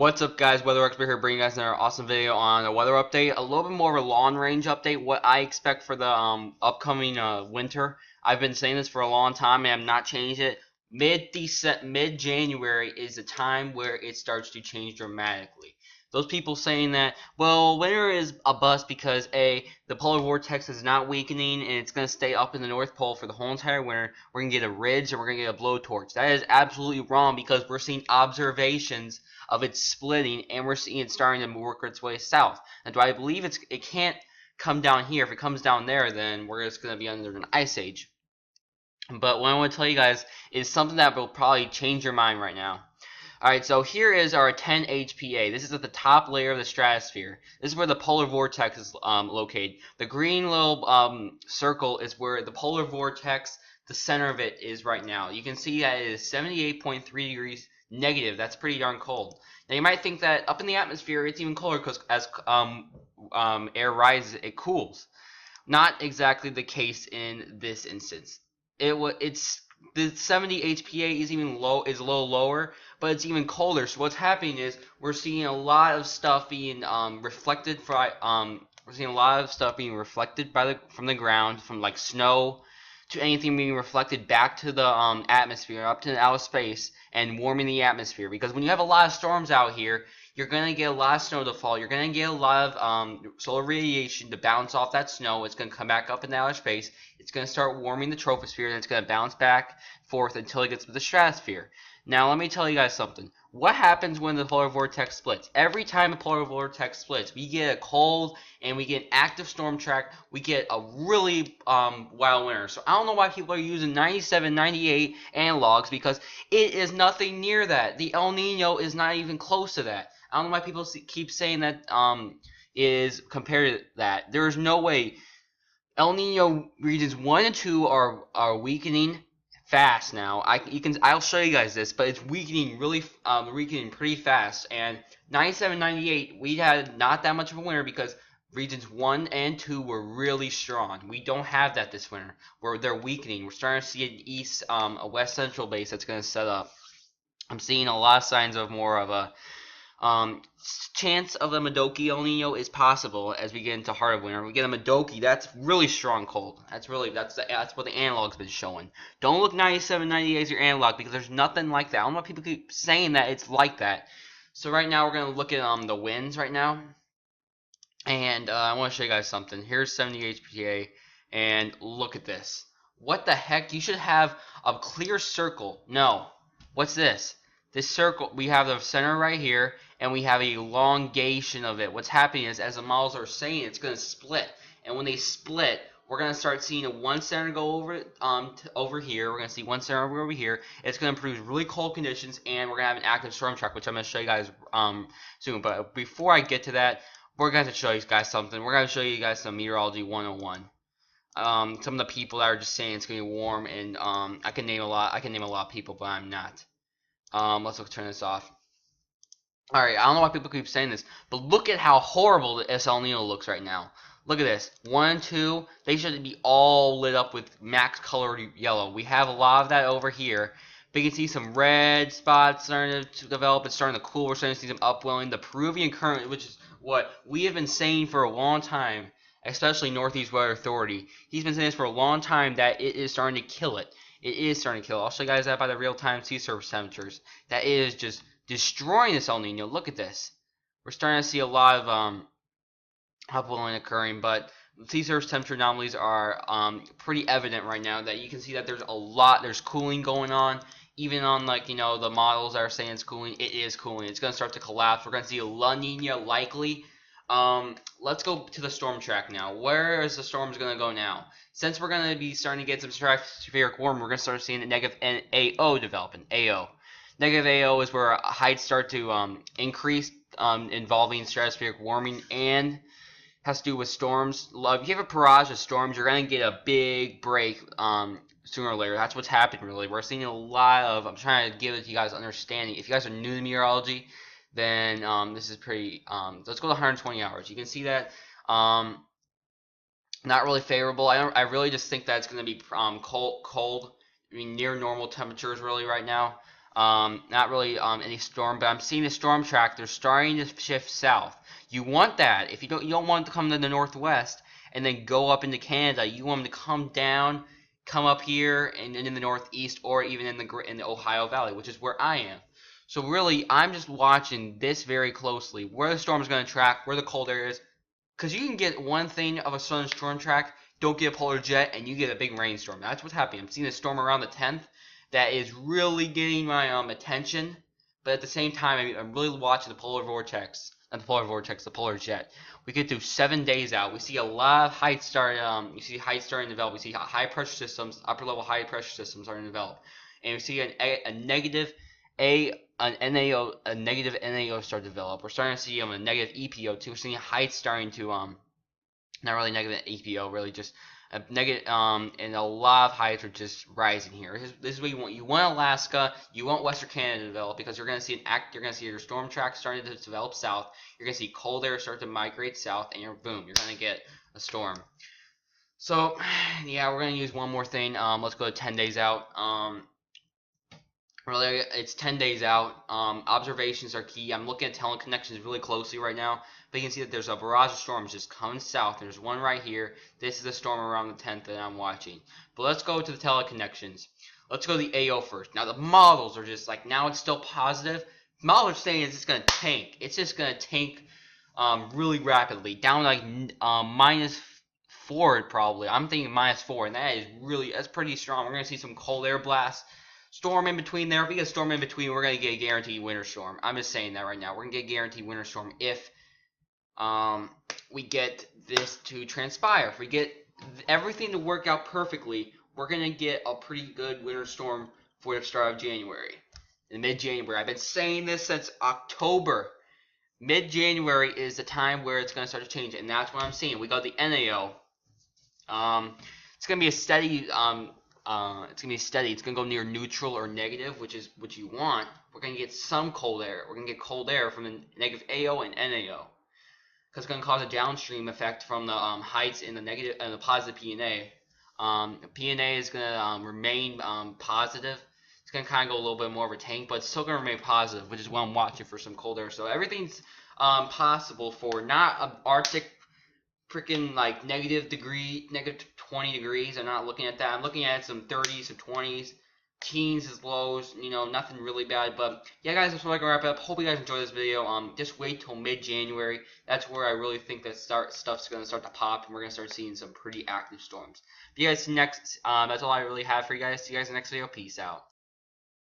What's up, guys? Weather Expert here, bringing you guys another awesome video on a weather update. A little bit more of a long range update, what I expect for the upcoming winter. I've been saying this for a long time and I've not changed it. Mid January is the time where it starts to change dramatically. Those people saying that, well, winter is a bust because the polar vortex is not weakening and it's going to stay up in the North Pole for the whole entire winter. We're going to get a ridge and we're going to get a blowtorch. That is absolutely wrong because we're seeing observations of it splitting, and we're seeing it starting to work its way south. And do I believe it can't come down here? If it comes down there, then we're just going to be under an ice age. But what I want to tell you guys is something that will probably change your mind right now. Alright, so here is our 10 HPA. This is at the top layer of the stratosphere. This is where the polar vortex is located. The green little circle is where the polar vortex, the center of it, is right now. You can see that it is 78.3 degrees negative. That's pretty darn cold. Now you might think that up in the atmosphere it's even colder because as air rises, it cools. Not exactly the case in this instance. It's the 70 HPA is even low, is a little lower, but it's even colder. So what's happening is we're seeing a lot of stuff being reflected we're seeing a lot of stuff being reflected from the ground, from like snow to anything being reflected back to the atmosphere, up to outer space, and warming the atmosphere. Because when you have a lot of storms out here, you're going to get a lot of snow to fall. You're going to get a lot of solar radiation to bounce off that snow. It's going to come back up in outer space. It's going to start warming the troposphere, and it's going to bounce back forth until it gets to the stratosphere. Now, let me tell you guys something. What happens when the polar vortex splits? Every time a polar vortex splits, we get a cold and we get an active storm track. We get a really wild winter. So I don't know why people are using 97, 98 analogs, because it is nothing near that. The El Nino is not even close to that. I don't know why people keep saying that is compared to that. There is no way. El Nino regions 1 and 2 are weakening fast now. I'll show you guys this, but it's weakening weakening pretty fast. And 97, 98, we had not that much of a winter because regions 1 and 2 were really strong. We don't have that this winter, where they're weakening. We're starting to see a west central base that's going to set up. I'm seeing a lot of signs of more of a chance of a Madoki El Nino is possible as we get into heart of winter. We get a Madoki, that's really strong cold. That's what the analog's been showing. Don't look 97, 98 as your analog, because there's nothing like that. I don't know why people keep saying that it's like that. So right now we're gonna look at the winds right now, and I want to show you guys something. Here's 70 HPA, and look at this. What the heck? You should have a clear circle. No. What's this? This circle, we have the center right here, and we have a elongation of it. What's happening is, as the models are saying, it's going to split. And when they split, we're going to start seeing one center go over here. We're going to see one center over here. It's going to produce really cold conditions, and we're going to have an active storm track, which I'm going to show you guys soon. But before I get to that, we're going to show you guys something. We're going to show you guys some Meteorology 101. Some of the people that are just saying it's going to be warm, and I can name a lot of people, but I'm not. Let's turn this off. Alright, I don't know why people keep saying this, but look at how horrible the El Nino looks right now. Look at this. 1, 2, they should be all lit up with max colored yellow. We have a lot of that over here. But you can see some red spots starting to develop. It's starting to cool. We're starting to see some upwelling. The Peruvian current, which is what we have been saying for a long time, especially Northeast Weather Authority. He's been saying this for a long time, that it is starting to kill it. It is starting to kill. I'll show you guys that by the real-time sea surface temperatures. That is just destroying this El Nino. Look at this. We're starting to see a lot of upwelling occurring, but sea surface temperature anomalies are pretty evident right now. That you can see that there's cooling going on. Even on the models that are saying it's cooling, it is cooling. It's going to start to collapse. We're going to see a La Nina likely. Let's go to the storm track now. Where is the storms going to go now? Since we're going to be starting to get some stratospheric warming, we're going to start seeing a negative AO developing. AO. Negative AO is where heights start to increase, involving stratospheric warming, and has to do with storms. If you have a barrage of storms, you're going to get a big break sooner or later. That's what's happened, really. We're seeing a lot of, I'm trying to give it to you guys understanding. If you guys are new to meteorology, then this is pretty, let's go to 120 hours. You can see that not really favorable. I really just think that it's going to be cold. I mean, near normal temperatures really right now. Not really any storm, but I'm seeing the storm track. They're starting to shift south. You want that. If you don't want to come to the northwest and then go up into Canada. You want them to come down, come up here, and in the northeast, or even in the Ohio Valley, which is where I am. So really, I'm just watching this very closely. Where the storm is going to track, where the cold air is, because you can get one thing of a southern storm track, don't get a polar jet, and you get a big rainstorm. That's what's happening. I'm seeing a storm around the 10th that is really getting my attention, but at the same time, I'm really watching the polar vortex. Not the polar vortex, the polar jet. We get through 7 days out. We see a lot of heights start. You see heights starting to develop. We see high pressure systems, upper level high pressure systems starting to develop, and we see a negative an NAO, a negative NAO start to develop. We're starting to see a negative EPO too. We're seeing heights starting to not really negative EPO, really just a negative and a lot of heights are just rising here. This is what you want. You want Alaska, you want Western Canada to develop, because you're going to see you're going to see your storm track starting to develop south. You're going to see cold air start to migrate south, and you're going to get a storm. So yeah, we're going to use one more thing. Let's go to 10 days out. Really, it's 10 days out. Observations are key. I'm looking at Teleconnections really closely right now, but you can see that there's a barrage of storms just coming south. There's one right here. This is a storm around the 10th that I'm watching. But let's go to the Teleconnections. Let's go to the AO first. Now the models are just like, now it's still positive. Models are saying it's just going to tank. It's just going to tank really rapidly, down like -4 probably. I'm thinking -4, and that's pretty strong. We're going to see some cold air blasts. Storm in between there. If we get a storm in between, we're going to get a guaranteed winter storm. I'm just saying that right now. We're going to get a guaranteed winter storm if we get this to transpire. If we get everything to work out perfectly, we're going to get a pretty good winter storm for the start of January. In mid-January. I've been saying this since October. Mid-January is the time where it's going to start to change, and that's what I'm seeing. We got the NAO. It's going to be a steady it's gonna be steady. It's gonna go near neutral or negative, which is what you want. We're gonna get some cold air. We're gonna get cold air from the negative AO and NAO, because it's gonna cause a downstream effect from the heights in the negative and the positive PNA. PNA is gonna remain positive. It's gonna kind of go a little bit more of a tank, but it's still gonna remain positive, which is why I'm watching for some cold air. So everything's possible for not an Arctic freaking like negative 20 degrees. I'm not looking at that. I'm looking at some 30s, some 20s, teens as lows. Nothing really bad. But yeah, guys, that's what I'm gonna wrap up. Hope you guys enjoyed this video. Just wait till mid-January. That's where I really think that stuff's gonna start to pop, and we're gonna start seeing some pretty active storms. But you guys, that's all I really have for you guys. See you guys in the next video. Peace out.